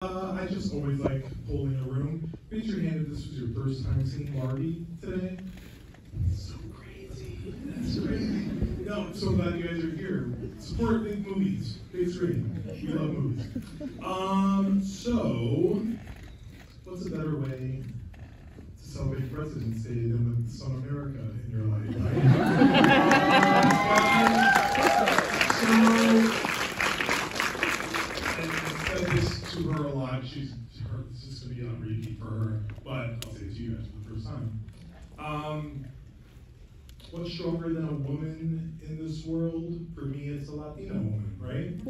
I just always like polling a room. Raise your hand if this was your first time seeing Barbie today. That's so crazy. That's crazy. No, I'm so glad you guys are here. Support big movies. Big screen. We love movies. So, what's a better way to celebrate President's Day than with some America in your life, right? To her a lot. This is going to be on repeat for her, but I'll say it to you guys for the first time. What's stronger than a woman in this world? For me, it's a Latina woman, right?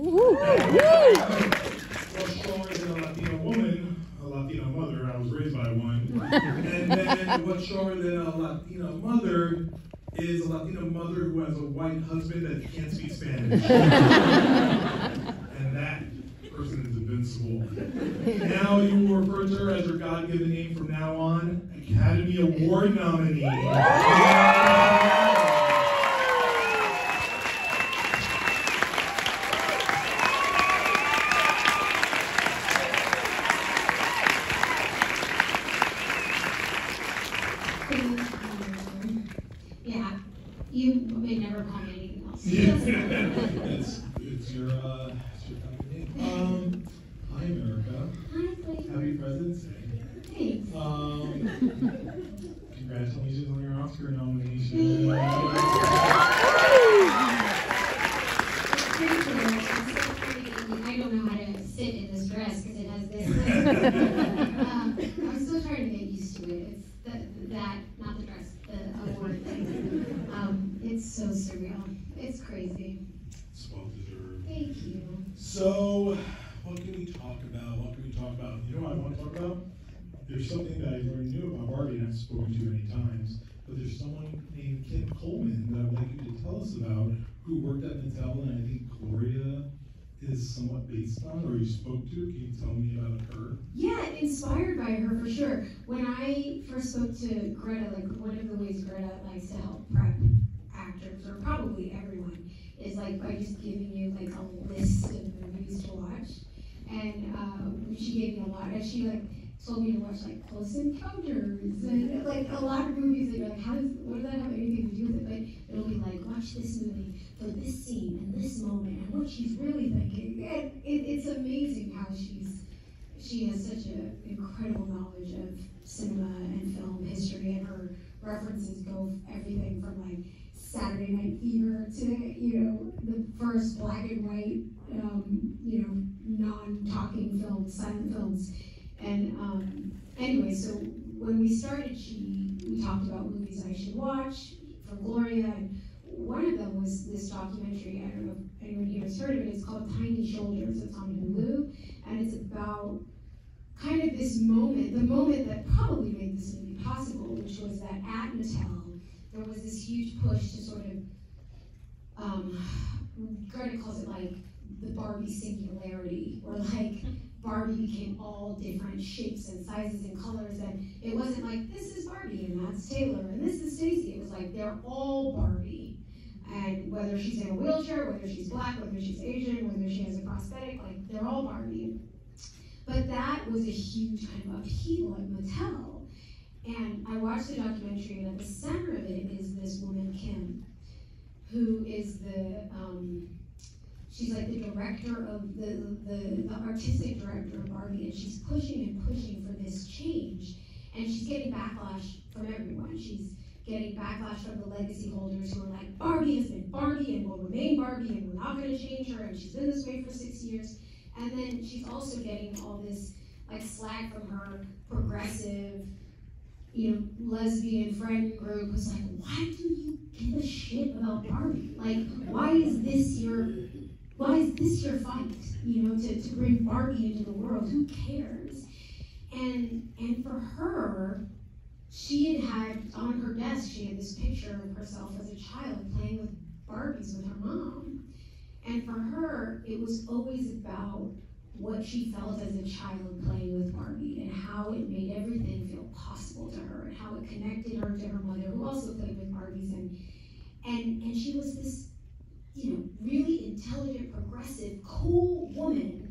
What's stronger than a Latina woman? A Latina mother. I was raised by one. And then what's stronger than a Latina mother is a Latina mother who has a white husband that can't speak Spanish. And that person is invincible. Now you will refer to her as her God-given name from now on, Academy Award nominee. Yeah, you may never call me anything else. It's your hi America. Hi, Blake. Happy President's Day. Thanks. Congratulations on your Oscar nomination. I don't know how to sit in this dress because it has this. I'm still trying to get used to it. It's not the dress, the award thing. It's so surreal. It's crazy. It's well deserved. Thank you. So, what can we talk about? You know what I want to talk about? There's something that I already knew about Barbie and I've spoken to many times, but there's someone named Kim Coleman that I would like you to tell us about who worked at Mattel and I think Gloria is somewhat based on, or you spoke to. Can you tell me about her? Yeah, inspired by her for sure. When I first spoke to Greta, like one of the ways Greta likes to help prep actors, or probably everyone, is like by just giving you like a list of movies to watch. And she gave me a lot. And she like told me to watch like Close Encounters and like a lot of movies that you're like, what does that have anything to do with it? But it'll be like, watch this movie for this scene and this moment and what she's really thinking. And it's amazing how she has such an incredible knowledge of cinema and film history, and her references go everything from like Saturday Night Fever to, the first black and white, non-talking films, silent films. And anyway, so when we started, we talked about movies I should watch from Gloria, and one of them was this documentary. I don't know if anyone here has heard of it. It's called Tiny Shoulders. It's on Hulu, and it's about kind of this moment, the moment that probably made this movie possible, which was that at Mattel, there was this huge push to sort of, Greta calls it like the Barbie singularity, or like Barbie became all different shapes and sizes and colors, and it wasn't like, this is Barbie and that's Taylor and this is Stacy. It was like, they're all Barbie. And whether she's in a wheelchair, whether she's black, whether she's Asian, whether she has a prosthetic, like they're all Barbie. But that was a huge kind of upheaval at Mattel. And I watched the documentary, and at the center of it is this woman, Kim, who is she's like the director of the artistic director of Barbie, and she's pushing and pushing for this change. And she's getting backlash from everyone. She's getting backlash from the legacy holders who are like, Barbie has been Barbie and will remain Barbie, and we're not going to change her, and she's been this way for 6 years. And then she's also getting all this like slack from her progressive, lesbian friend group who's like, why do you give a shit about Barbie? Like, why is this your fight? To bring Barbie into the world? Who cares? And for her, she had on her desk, she had this picture of herself as a child playing with Barbies with her mom. And for her, it was always about what she felt as a child playing with Barbie and how it made everything feel possible to her and how it connected her to her mother, who also played with Barbies. And she was this, really intelligent, progressive, cool woman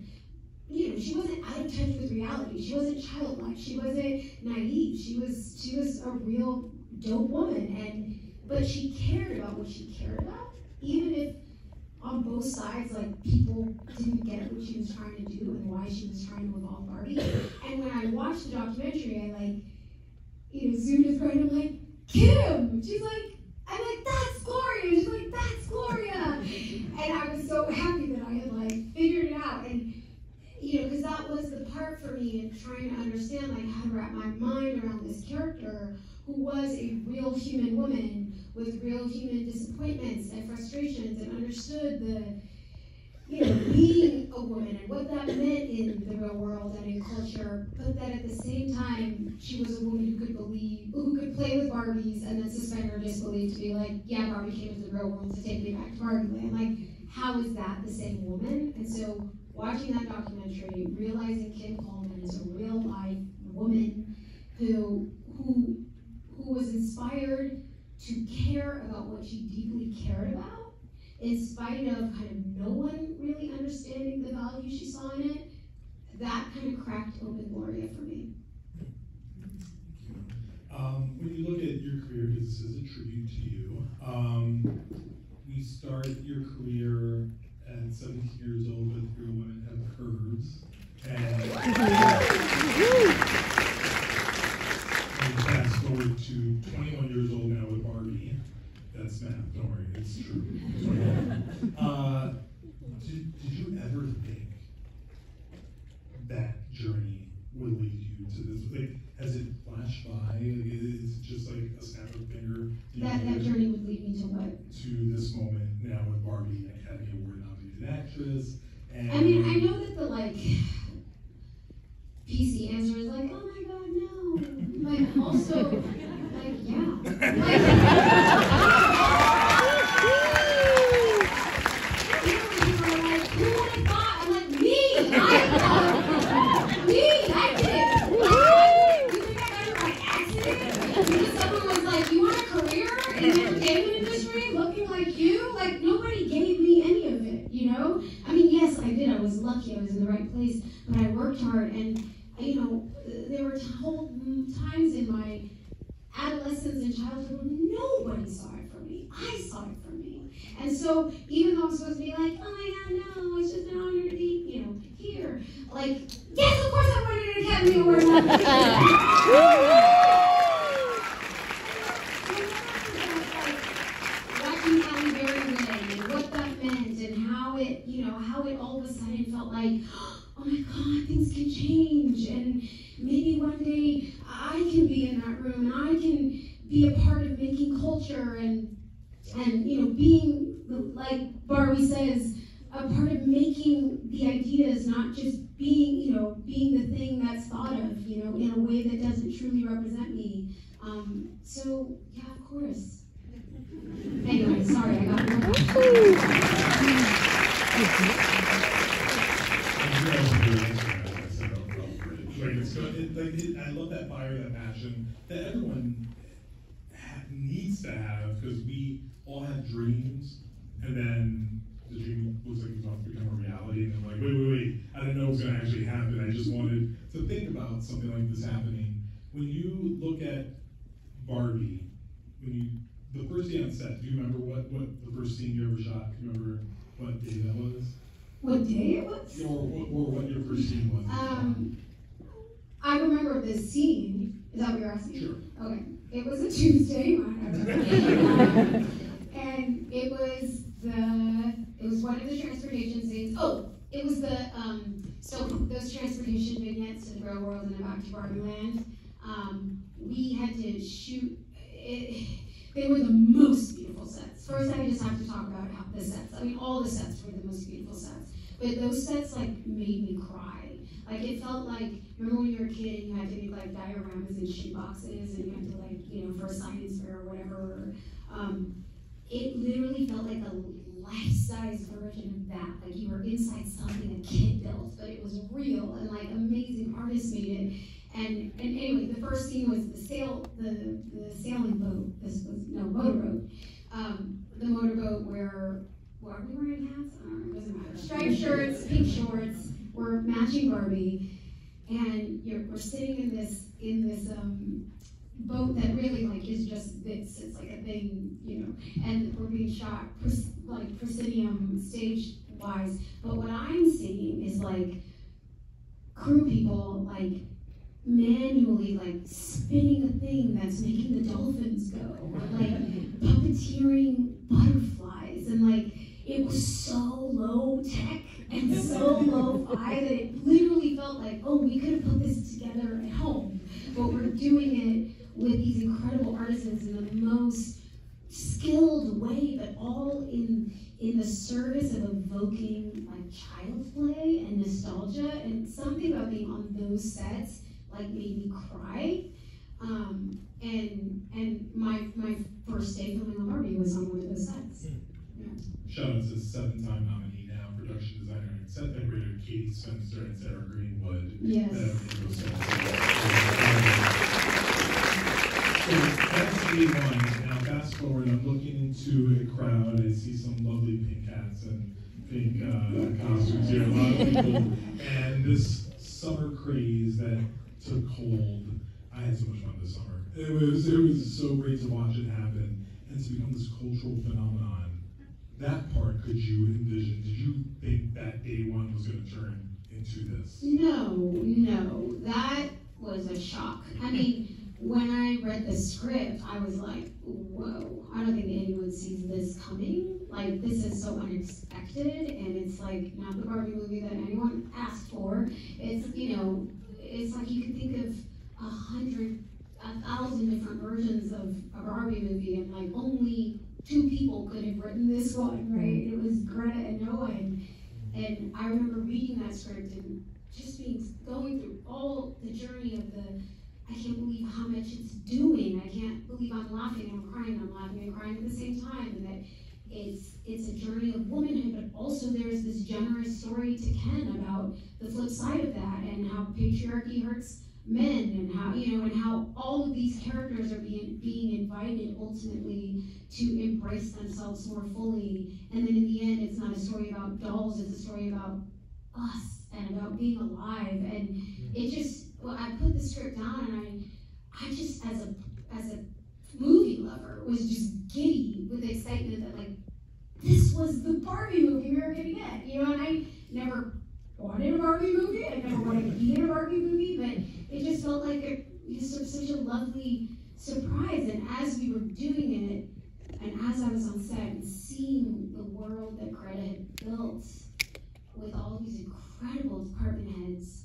you know, she wasn't out of touch with reality. She wasn't childlike. She wasn't naive. She was a real dope woman, but she cared about what she cared about, even if on both sides, like, people didn't get what she was trying to do and why she was trying to evolve Barbie. And when I watched the documentary, I, like, you know, zoomed in front, and I'm like, Kim! She's like, I'm like, that's Gloria! She's like, that's Gloria! And I was so happy that I had, like, figured it out. And, you know, because that was the part for me in trying to understand, like, how to wrap my mind around this character who was a real human woman with real human disappointments and frustrations, and understood the, you know, being a woman and what that meant in the real world and in culture, but that at the same time, she was a woman who could play with Barbies and then suspend her disbelief to be like, yeah, Barbie came into the real world to take me back to Barbie land. Like, how is that the same woman? And so, watching that documentary, realizing Kim Coleman is a real life woman who was inspired to care about what she deeply cared about, in spite of kind of no one really understanding the value she saw in it, that kind of cracked open Gloria for me. When you look at your career, because this is a tribute to you, you start your career at 17 years old with Real Women Have Curves, and fast forward to 21 years old now with Barbie. That's math, don't worry, it's true. Did you ever think that journey would lead you to this? Like, has it flashed by? Is it just like a snap of a finger? That journey would lead me to what? To this moment now with Barbie, Academy Award nominated actress. And I mean, I know that the, like, PC answer is like, oh my god, no. But also, like, yeah. Like, who would have thought? I'm like, me! I did it! You think I got it by accident? Because someone was like, you want a career in the entertainment industry looking like you? Like, nobody gave me any of it, you know? I mean, yes, I did. I was lucky. I was in the right place. But I worked hard, and, you know, there were whole times in my adolescence and childhood when nobody saw it for me. I saw it for me. And so, even though I'm supposed to be like, oh my god, no, it's just an honor to be, you know, here. Like, yes, of course I wanted an Academy Award. Watching Halle Berry win and what that meant and how it, you know, how it all of a sudden felt like, oh my god, things can change, and maybe one day I can be in that room and I can be a part of making culture and you know, being, like Barbie says, a part of making the ideas, not just being, you know, being the thing that's thought of, you know, in a way that doesn't truly represent me. So yeah, of course. Anyway, sorry, I got more. I love that fire, that passion that everyone needs to have, because we all have dreams, and then the dream looks like it's about to become a reality, and they're like, wait, I didn't know it was going to actually happen. I just wanted to think about something like this happening. When you look at Barbie, the first day on set, do you remember what the first scene you ever shot? Do you remember what day that was? What day it was? Or what your first scene was? I remember the scene. Is that what you're asking? Sure. Okay. It was a Tuesday, and it was one of the transportation scenes. Oh, it was the so those transportation vignettes to the real world and then back to Barbie land. We had to shoot it. They were the most beautiful sets. First, I just have to talk about the sets. I mean, all the sets were the most beautiful sets, but those sets like made me cry. Like, it felt like, remember when you were a kid and you had to make like dioramas and shoe boxes and you had to, like, you know, for a science fair or whatever. It literally felt like a life-size version of that. Like you were inside something a kid built, but it was real and like amazing artists made it. And anyway, the first scene was the sailing boat. Motorboat. The motorboat where are we wearing hats? It doesn't matter. Striped shirts, pink shorts. We're matching and we're sitting in this boat that really like is just this. It's like a thing, you know, and we're being shot like proscenium stage wise. But what I'm seeing is like crew people like manually like spinning a thing that's making the dolphins go, or like puppeteering butterflies, and like it was so low tech and so lo-fi that it literally felt like, oh, we could have put this together at home, but we're doing it with these incredible artisans in the most skilled way, but all in the service of evoking like child play and nostalgia. And something about being on those sets like made me cry. And my first day filming on Barbie was on one of those sets. Yeah. Shout out to 7-time nominee now, production designer and set decorator Katie Spencer and Sarah Greenwood. Yes. So that's day one. Now fast forward, I'm looking into a crowd. I see some lovely pink hats and pink costumes here. A lot of people, and this summer craze that took hold. I had so much fun this summer. It was so great to watch it happen and to become this cultural phenomenon. That part, could you envision? Did you think that day one was going to turn into this? No, that was a shock. I mean, when I read the script, I was like, whoa, I don't think anyone sees this coming. Like, this is so unexpected, and it's like not the Barbie movie that anyone asked for. It's, you know, it's like you could think of 1,000 different versions of a Barbie movie, and like only 2 people could have written this one, right? It was Greta and Noah, and I remember reading that script and just going through all the journey of I can't believe how much it's doing. I can't believe I'm laughing and I'm crying at the same time, and that it's a journey of womanhood, but also there's this generous story to Ken about the flip side of that, and how patriarchy hurts men, and how, you know, and how all of these characters are being invited ultimately to embrace themselves more fully. And then in the end, it's not a story about dolls, it's a story about us and about being alive. And it just, well, I put the script down, and I just, as a movie lover, was just giddy with excitement that like, this was the Barbie movie we were gonna get, you know. And I never wanted a Barbie movie, I never wanted to be in a Barbie movie, but it just felt like such a lovely surprise. And as we were doing it, and as I was on set and seeing the world that Greta had built with all these incredible department heads,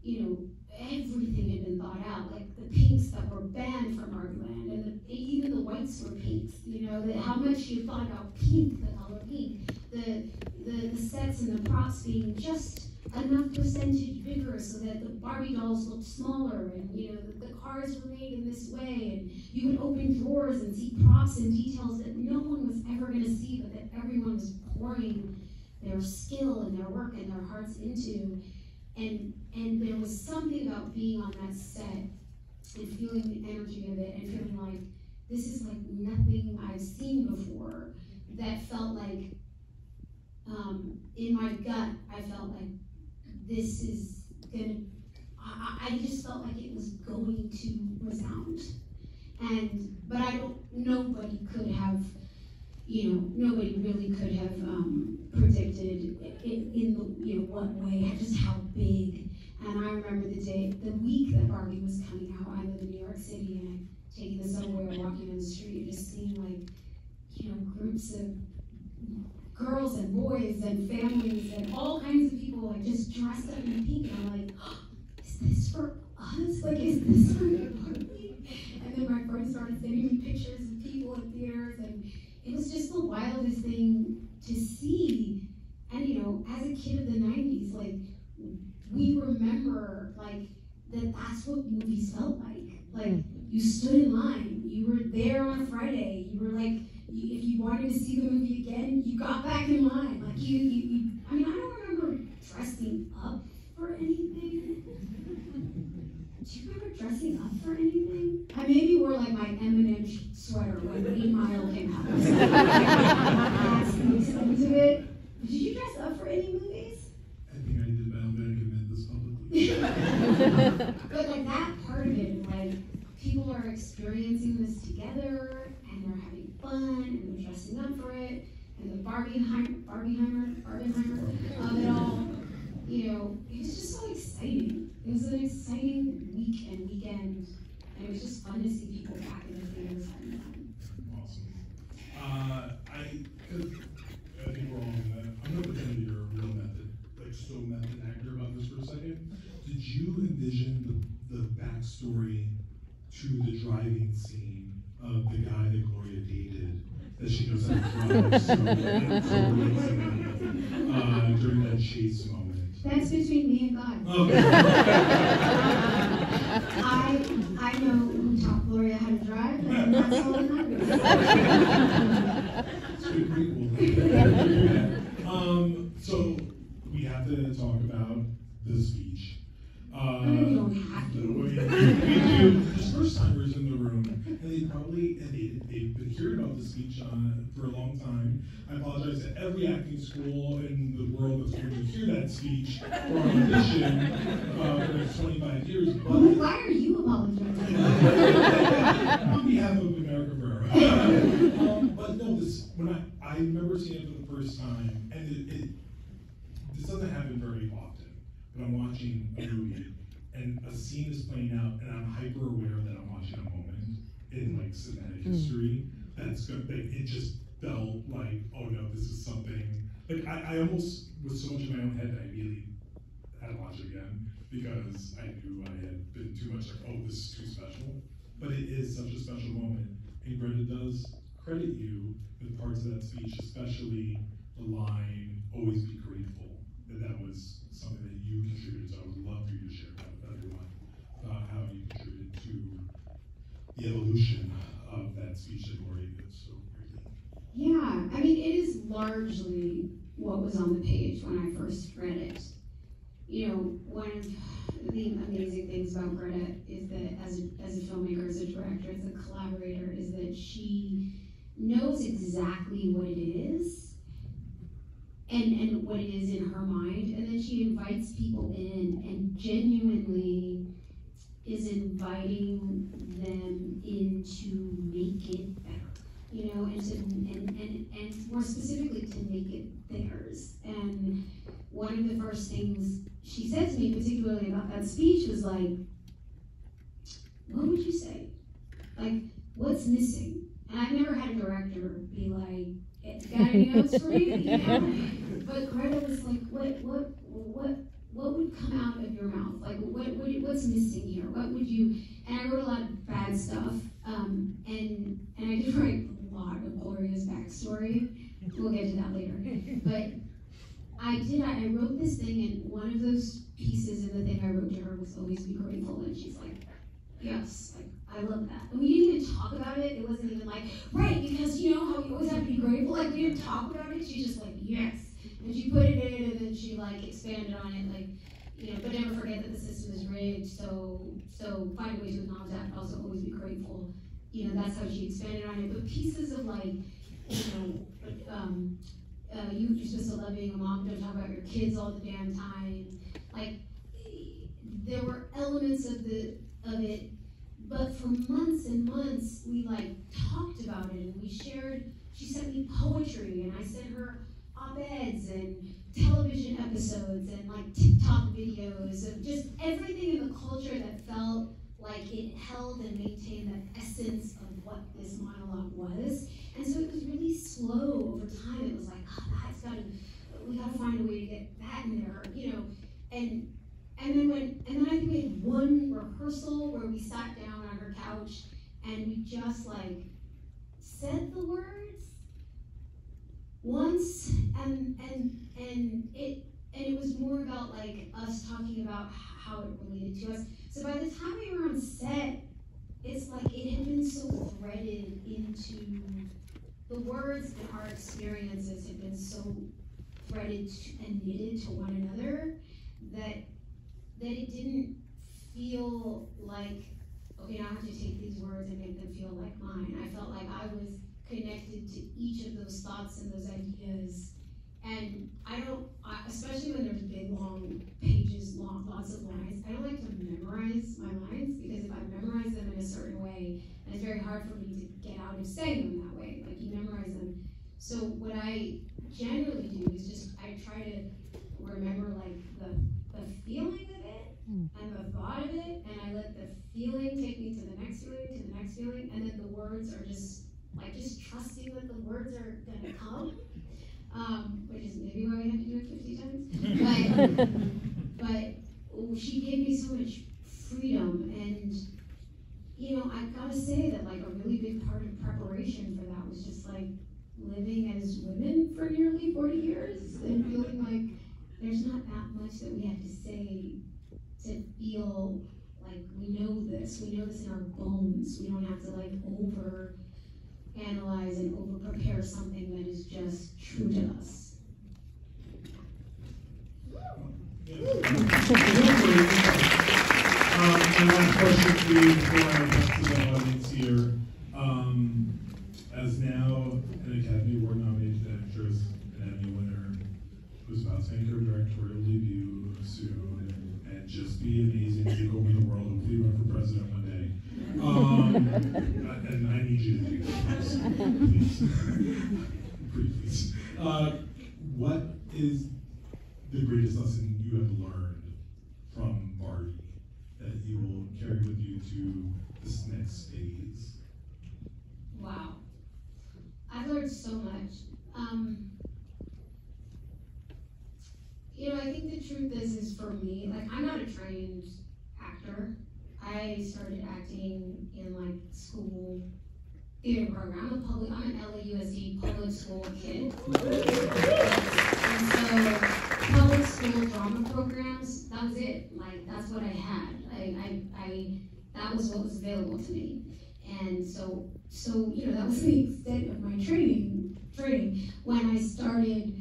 you know, everything had been thought out. Like the pinks that were banned from Barbieland, and even the whites were pinks. You know, how much you thought about pink, the color pink, the sets and the props being just enough percentage bigger so that the Barbie dolls looked smaller, and you know the cars were made in this way, and you would open drawers and see props and details that no one was ever going to see, but that everyone was pouring their skill and their work and their hearts into. And there was something about being on that set and feeling the energy of it and feeling like this is like nothing I've seen before, that felt like in my gut I felt like this is gonna, I just felt like it was going to resound. But nobody could have, you know, nobody really could have predicted in the, you know, what way, just how big. And I remember the week that Barbie was coming out, I live in New York City, and I'm taking the subway or walking on the street, just seeing like, you know, groups of girls and boys and families and all kinds of people like just dressed up in pink, and I'm like, oh, is this for us? Like, is this for Barbie? And then my friends started sending me pictures of people in theaters, and it was just the wildest thing to see. And you know, as a kid of the 90s, like, we remember like that's what movies felt like. Like, you stood in line, you were there on a Friday, you were like, if you wanted to see the movie again, you got back in line. Like, I mean, I don't remember dressing up for anything. Do you remember dressing up for anything? I maybe wore like my Eminem sweater when 8 Mile came out. That's the extent of it. Did you dress up for any movies? I think I did, but I'm going to admit this publicly. But like that part of it, like people are experiencing this together and they're having fun and they're dressing up for it, and the barbenheimer of it all, you know, it was just so exciting. It was an exciting week and weekend, and it was just fun to see people back in the theaters having fun. Awesome. I think we're all in that. I'm gonna pretend that you're a real method actor about this for a second. Did you envision the backstory to the driving scene of the guy that Gloria dated, that she knows how to drive, so during that chase moment? That's between me and God. Okay. I know who taught Gloria how to drive, and that's all that matters. It's a good prequel. So we have to talk about the speech. We don't have to. We do. There's first timers in the room, and they've been hearing about the speech for a long time. I apologize to every acting school in the world that's going to hear that speech or audition for the next 25 years. But why are you apologizing? On behalf of America Ferrera. But no, when I remember seeing it for the first time, and this doesn't happen very often, but I'm watching a movie and a scene is playing out, and I'm hyper aware that I'm watching a moment in like cinematic history that's good. It just felt like, oh no, this is something. Like I almost, with so much in my own head, I immediately had to watch it again because I knew I had been too much like, oh, this is too special. But it is such a special moment, and Greta does credit you with parts of that speech, especially the line, "Always be grateful." That was something that you contributed, so I would love for you to share that with everyone about how you contributed to the evolution of that speech that Gloria did so greatly. Yeah, I mean, it is largely what was on the page when I first read it. You know, one of the amazing things about Greta is that as a filmmaker, as a director, as a collaborator, is that she knows exactly what it is and what it is in her mind, and then she invites people in and genuinely is inviting them in to make it better, you know, and more specifically to make it theirs. And one of the first things she said to me, particularly about that speech, was like, what would you say? Like, what's missing? And I've never had a director be like, got any notes for you? You know? But Greta was like, what would come out of your mouth? Like, what's missing here? What would you? And I wrote a lot of bad stuff, and I did write a lot of Gloria's backstory. We'll get to that later. But I wrote this thing, and one of those pieces in the thing I wrote to her was always be grateful, and she's like, yes, like, I love that. And we didn't even talk about it. It wasn't even like, right, because you know how you always have to be grateful? Like, we didn't talk about it. She's just like, yes. And she put it in, and then she like expanded on it, like, you know, but never forget that the system is rigged, so find a way to acknowledge that, but also always be grateful. You know, that's how she expanded on it. But pieces of like, you know, you're supposed to love being a mom, don't talk about your kids all the damn time. Like, there were elements of it, but for months and months, we like talked about it, and we shared, she sent me poetry, and I sent her op-eds and television episodes and like TikTok videos of just everything in the culture that felt like it held and maintained the essence of what this monologue was. And so it was really slow over time. It was like, we gotta find a way to get that in there, you know. And then I think we had one rehearsal where we sat down on her couch and we just like said the words once, and it was more about like us talking about how it related to us. So by the time we were on set, it's like it had been so threaded into the words, and our experiences had been so threaded and knitted to one another that it didn't feel like, okay, now I have to take these words and make them feel like mine. I felt like I was connected to each of those thoughts and those ideas And especially when there's big, long pages, lots of lines, I don't like to memorize my lines, because if I memorize them in a certain way, then it's very hard for me to get out of saying them that way. Like, you memorize them. So what I generally do is just, I try to remember like the feeling of it and the thought of it, and I let the feeling take me to the next feeling, and then the words are just trusting that the words are gonna come, which is maybe why we have to do it 50 times. But she gave me so much freedom, and you know, I've got to say that like a really big part of preparation for that was just like living as women for nearly 40 years and feeling like there's not that much that we have to say to feel like we know this in our bones. We don't have to like over analyze and over prepare something that is just true to us. And one question for you before I pass to the audience here. As now an Academy Award nominated actress, an Emmy winner, who's about to make her directorial debut soon, and just be amazing, take over the world, hopefully run for president one day. And I need you to do that, please. Pretty please. What is the greatest lesson you have learned from Barbie that you will carry with you to this next phase? Wow. I've learned so much. You know, I think the truth is for me, like, I'm not a trained actor. I started acting in like school theater program. I'm an LAUSD public school kid. And so public school drama programs, that was it. Like, that's what I had. That was what was available to me. And so you know, that was the extent of my training. When I started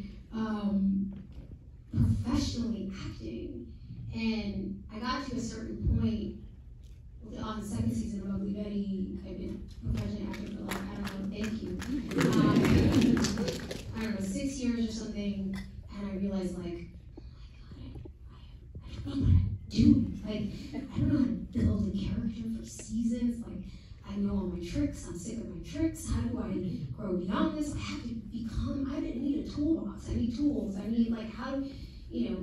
professionally acting, and I got to a certain point on the second season of Ugly Betty. I've been professionally acting for like, I don't know, thank you. I don't know, 6 years or something, and I realized like, oh my God, I don't know what I'm doing. Like, I don't know how to build a character for seasons. Like, I know all my tricks, I'm sick of my tricks. How do I grow beyond this? I have to become, I didn't need a toolbox. I need tools. I need like how, you know,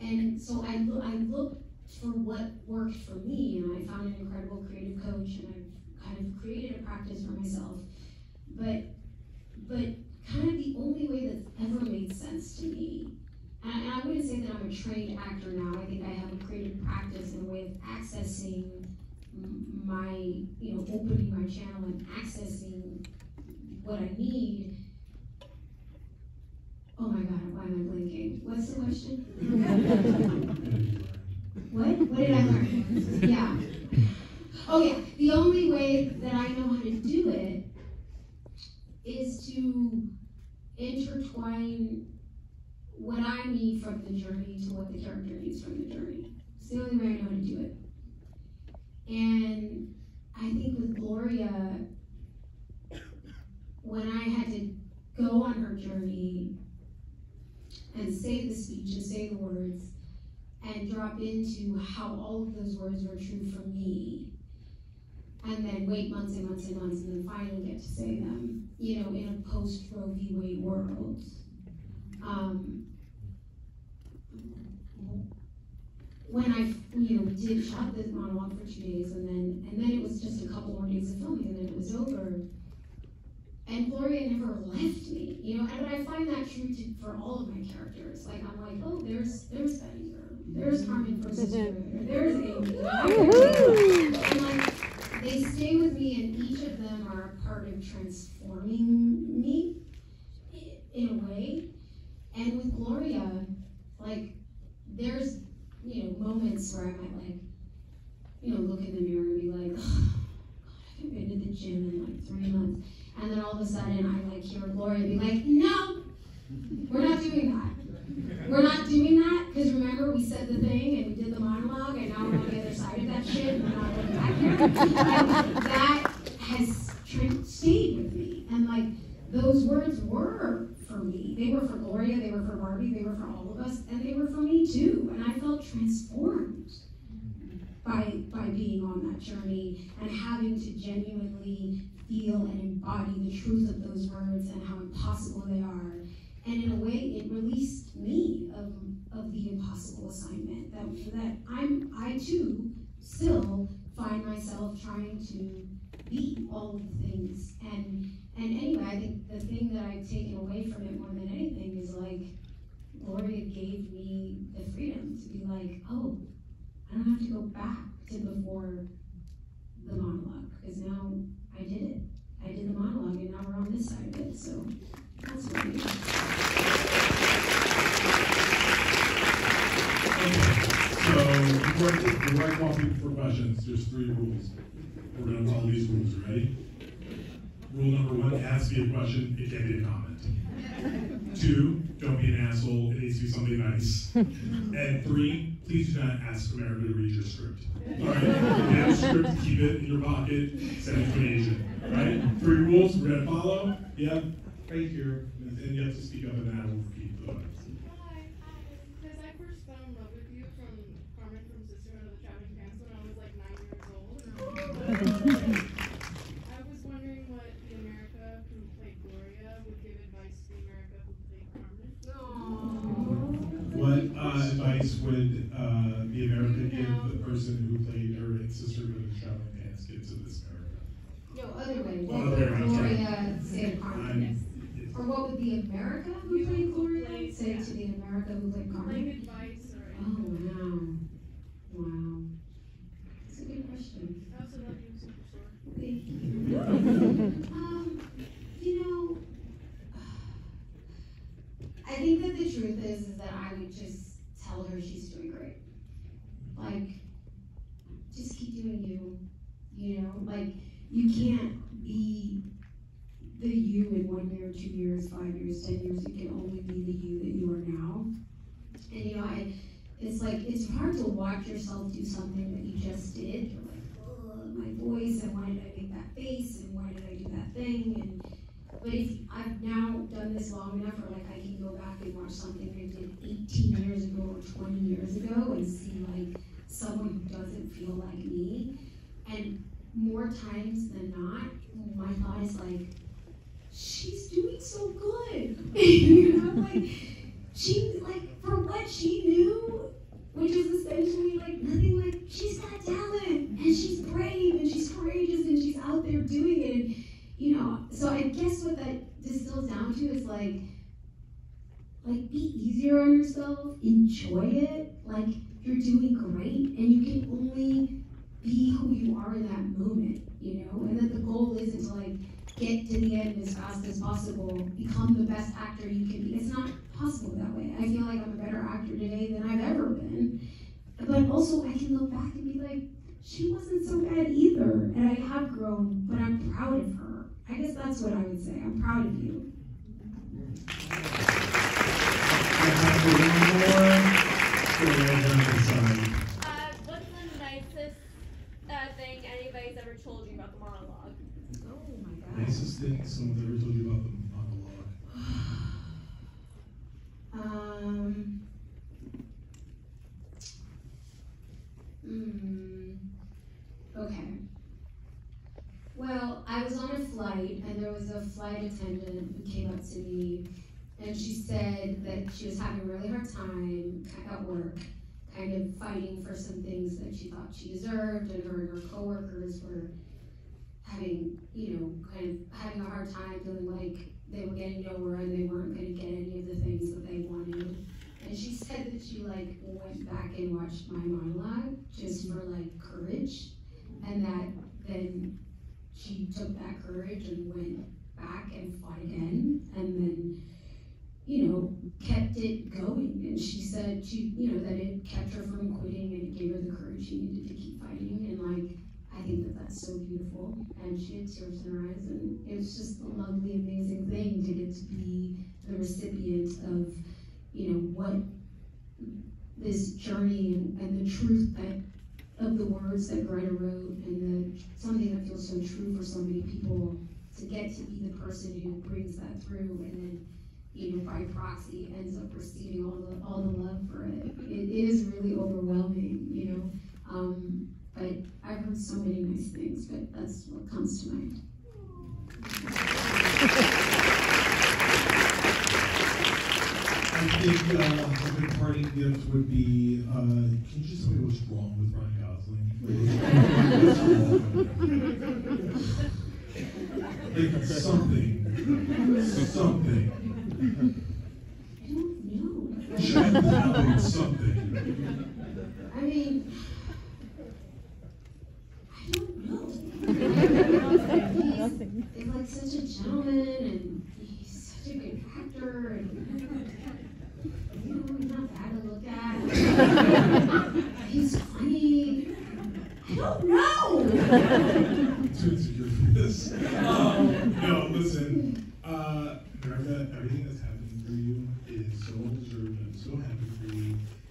and so I looked for what worked for me, and I found an incredible creative coach, and I've kind of created a practice for myself. But kind of the only way that's ever made sense to me, and I wouldn't say that I'm a trained actor now. I think I have a creative practice and a way of accessing my, you know, opening my channel and accessing what I need. Oh my God, why am I blinking? What's the question? What did I learn? Yeah. Oh yeah, the only way that I know how to do it is to intertwine what I need from the journey to what the character needs from the journey. It's the only way I know how to do it. And I think with Gloria, when I had to go on her journey and say the speech and say the words and drop into how all of those words were true for me, and then wait months and months and months and then finally get to say them, you know, in a post-Roe v. Wade world. When I, you know, shot this monologue for 2 days, and then it was just a couple more days of filming, and then it was over. And Gloria never left me, you know. And I find that true for all of my characters. Like, I'm like, oh, there's Betty, or there's Carmen for sister, or there's Amy. And like, they stay with me, and each of them are a part of transforming me in a way. And with Gloria, like, there's, you know, moments where I might like, you know, look in the mirror and be like, oh, God, I haven't been to the gym in like 3 months. And then all of a sudden I like hear Gloria be like, no, we're not doing that. We're not doing that, because remember we said the thing and we did the monologue, and now we're on the other side of that shit and we're not going back here. And that has stayed with me. And like, those words were for me. They were for Gloria, they were for Barbie, they were for all of us, and they were for me too. And I felt transformed by being on that journey and having to genuinely feel and embody the truth of those words and how impossible they are. And in a way, it released me of the impossible assignment that I too still find myself trying to be all of the things. And anyway, I think the thing that I've taken away from it more than anything is like, Gloria gave me the freedom to be like, oh, I don't have to go back to before the monologue, because now I did it. I did the monologue, and now we're on this side of it, so that's what it is. Okay, so before I call people for questions, there's 3 rules. We're going to follow these rules, ready? Rule number 1, it has to be a question, it can't be a comment. 2, don't be an asshole, it needs to be something nice. And 3, please do not ask America to read your script. All right? You have a script, keep it in your pocket, send it to an agent. Right? 3 rules we're going to follow. Yep, right here. And you have to speak up and then I will repeat the others. Hi, because I first fell in love with you from Carmen from Sisterhood of the Traveling Pants when I was like 9 years old. I was wondering what the America who played Gloria would give advice to the America who played Carmen. What advice would the America give the person who played her in Sisterhood of the Traveling Pants give to this America? No, other way. Oh, What other would way, I'm sorry. Gloria say to Carmen? Or what would the America who played Gloria say to the America who played Like Carmen? advice or Oh, anything. wow. Wow. That's a good question. I also love you, Superstore. Thank you. You know, I think that the truth is that I would just tell her she's doing great. Like, just keep doing you know? Like, you can't be the you in 1 year, 2 years, 5 years, 10 years. You can only be the you that you are now. And you know, it's like, it's hard to watch yourself do something that you just did. You're like, oh, my voice, and why did I make that face, and why did I do that thing? But if I've now done this long enough, or like I can go back and watch something I did 18 years ago or 20 years ago and see like someone who doesn't feel like me. And more times than not, my thought is like, she's doing so good. You know, like, she, like, for what she knew, which is essentially like nothing, like, she's got talent, and she's brave, and she's courageous, and she's out there doing it. And, you know, so I guess what that distills down to is like be easier on yourself, enjoy it, like, you're doing great, and you can only be who you are in that moment, you know, and that the goal isn't to like get to the end as fast as possible, become the best actor you can be. It's not possible that way. I feel like I'm a better actor today than I've ever been, but also I can look back and be like, she wasn't so bad either, and I have grown, but I'm proud of her. I guess that's what I would say. I'm proud of you. What's the nicest thing anybody's ever told you about the monologue? Oh my God. Nicest thing someone's ever told you about the monologue? Okay. Well, I was on a flight, and there was a flight attendant who came up to me, and she said that she was having a really hard time at work, kind of fighting for some things that she thought she deserved, and her coworkers were having, you know, kind of having a hard time, feeling like they were getting nowhere and they weren't going to get any of the things that they wanted. And she said that she like went back and watched my monologue just for like courage, and that then she took that courage and went back and fought again, and then, you know, kept it going. And she said she, you know, that it kept her from quitting and it gave her the courage she needed to keep fighting. And like, I think that that's so beautiful. And she had tears in her eyes, and it was just a lovely, amazing thing to get to be the recipient of, you know, what this journey and the truth that of the words that Greta wrote, and something that feels so true for so many people, to get to be the person who brings that through, and then, by proxy ends up receiving all the love for it. It is really overwhelming, but I've heard so many nice things, but that's what comes to mind. I think a good parting gift would be, can you just tell me what's wrong with Ryan Gosling? Like something. I don't know. Should happen something. I mean, I don't know. He's like such a gentleman, and he's such a good actor, and he's not bad to look at. He's funny. I don't know. Too insecure for this. No, listen. America, everything that's happening for you is so well deserved. I'm so happy for you,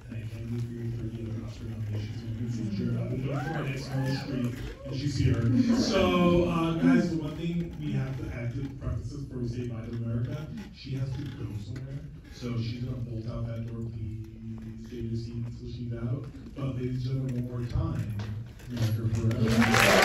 and I can't wait for your 30th Oscar nominations in the future. I'm looking for my next Meryl Streep, and she's here. So, guys, the one thing we have to add to preface this before we say bye to America, she has to go somewhere. So she's gonna bolt out that door. Please stay to see until she's out. But ladies and gentlemen, one more time, America Ferrera.